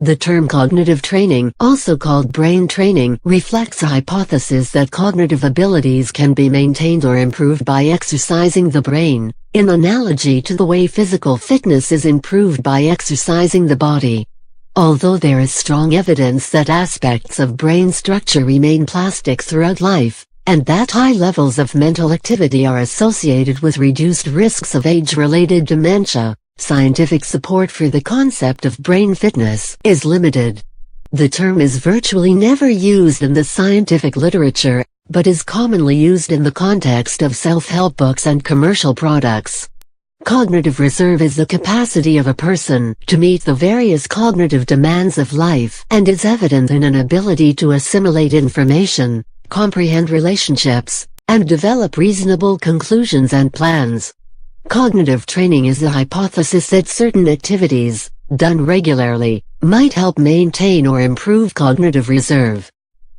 The term cognitive training, also called brain training, reflects a hypothesis that cognitive abilities can be maintained or improved by exercising the brain, in analogy to the way physical fitness is improved by exercising the body. Although there is strong evidence that aspects of brain structure remain plastic throughout life, and that high levels of mental activity are associated with reduced risks of age-related dementia, scientific support for the concept of brain fitness is limited. The term is virtually never used in the scientific literature, but is commonly used in the context of self-help books and commercial products. Cognitive reserve is the capacity of a person to meet the various cognitive demands of life and is evident in an ability to assimilate information, comprehend relationships, and develop reasonable conclusions and plans. Cognitive training is the hypothesis that certain activities, done regularly, might help maintain or improve cognitive reserve.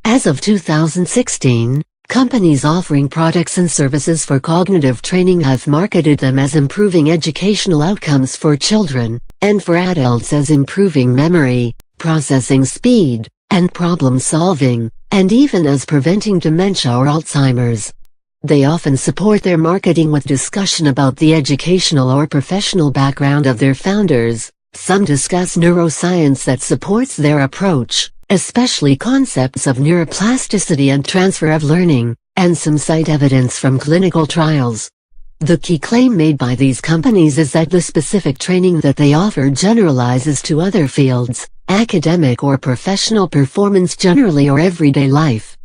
As of 2016, companies offering products and services for cognitive training have marketed them as improving educational outcomes for children, and for adults as improving memory, processing speed, and problem solving, and even as preventing dementia or Alzheimer's. They often support their marketing with discussion about the educational or professional background of their founders. Some discuss neuroscience that supports their approach, especially concepts of neuroplasticity and transfer of learning, and some cite evidence from clinical trials. The key claim made by these companies is that the specific training that they offer generalizes to other fields, academic or professional performance generally or everyday life.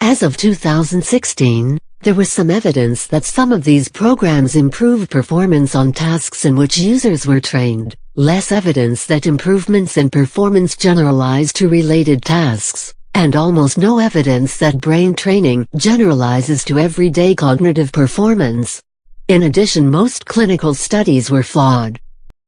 As of 2016, there was some evidence that some of these programs improve performance on tasks in which users were trained, less evidence that improvements in performance generalize to related tasks, and almost no evidence that brain training generalizes to everyday cognitive performance. In addition, most clinical studies were flawed.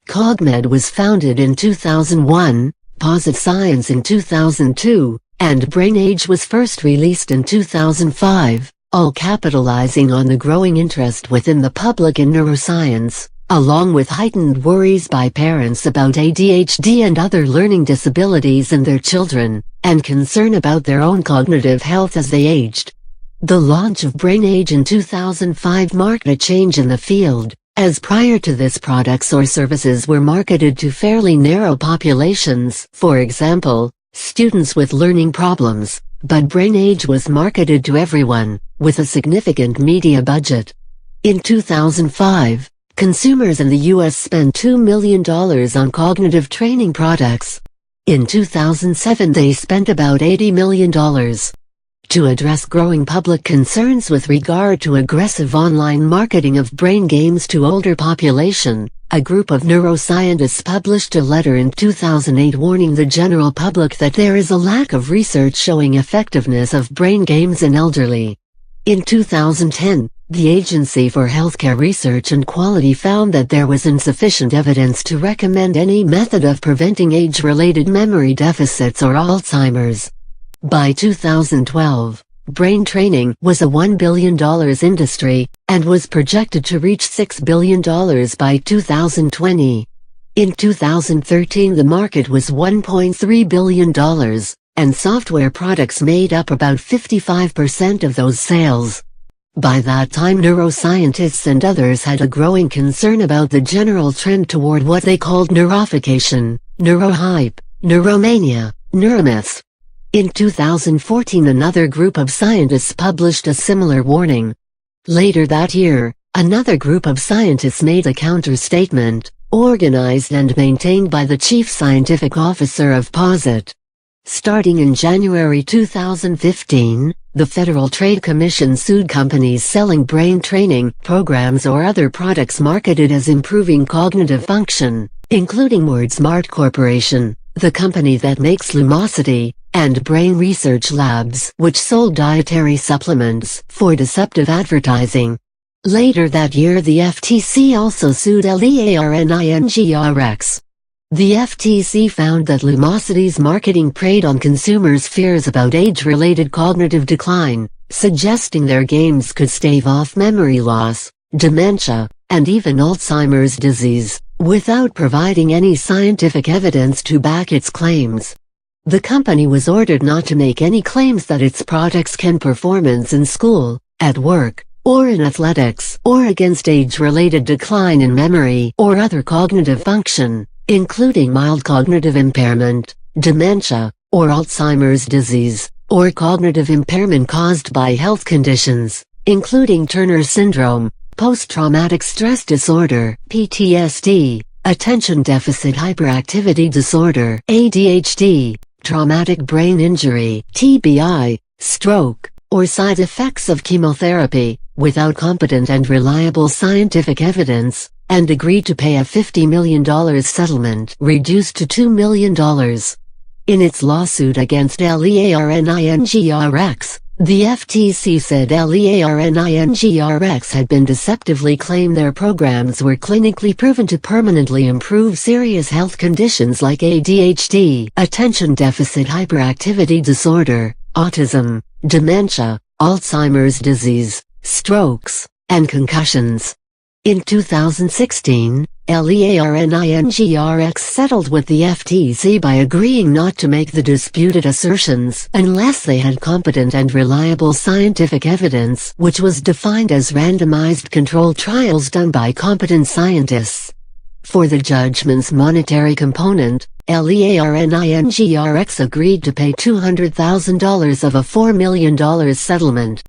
CogMed was founded in 2001, Posit Science in 2002, and BrainAge was first released in 2005, all capitalizing on the growing interest within the public in neuroscience, along with heightened worries by parents about ADHD and other learning disabilities in their children, and concern about their own cognitive health as they aged. The launch of BrainAge in 2005 marked a change in the field, as prior to this products or services were marketed to fairly narrow populations, for example, students with learning problems, but BrainAge was marketed to everyone, with a significant media budget. In 2005, consumers in the U.S. spent $2 million on cognitive training products. In 2007 they spent about $80 million. To address growing public concerns with regard to aggressive online marketing of brain games to older population, a group of neuroscientists published a letter in 2008 warning the general public that there is a lack of research showing effectiveness of brain games in elderly. In 2010, the Agency for Healthcare Research and Quality found that there was insufficient evidence to recommend any method of preventing age-related memory deficits or Alzheimer's. By 2012, brain training was a $1 billion industry, and was projected to reach $6 billion by 2020. In 2013 the market was $1.3 billion, and software products made up about 55% of those sales. By that time neuroscientists and others had a growing concern about the general trend toward what they called neurofication, neurohype, neuromania, neuromyths. In 2014 another group of scientists published a similar warning. Later that year, another group of scientists made a counter-statement, organized and maintained by the chief scientific officer of Posit. Starting in January 2015, the Federal Trade Commission sued companies selling brain training programs or other products marketed as improving cognitive function, including WordSmart Corporation, the company that makes Lumosity, and Brain Research Labs, which sold dietary supplements for deceptive advertising. Later that year the FTC also sued LearningRx. The FTC found that Lumosity's marketing preyed on consumers' fears about age-related cognitive decline, suggesting their games could stave off memory loss, dementia, and even Alzheimer's disease, without providing any scientific evidence to back its claims. The company was ordered not to make any claims that its products can performance in school, at work, or in athletics, or against age-related decline in memory or other cognitive function, including mild cognitive impairment, dementia, or Alzheimer's disease, or cognitive impairment caused by health conditions, including Turner syndrome, post-traumatic stress disorder, PTSD, attention deficit hyperactivity disorder, ADHD, traumatic brain injury, TBI, stroke, or side effects of chemotherapy, without competent and reliable scientific evidence, and agreed to pay a $50 million settlement reduced to $2 million. In its lawsuit against LEARNINGRX, the FTC said LEARNINGRX had been deceptively claimed their programs were clinically proven to permanently improve serious health conditions like ADHD, attention deficit hyperactivity disorder, autism, dementia, Alzheimer's disease, strokes, and concussions. In 2016, LEARNINGRX settled with the FTC by agreeing not to make the disputed assertions unless they had competent and reliable scientific evidence, which was defined as randomized controlled trials done by competent scientists. For the judgment's monetary component, LEARNINGRX agreed to pay $200,000 of a $4 million settlement.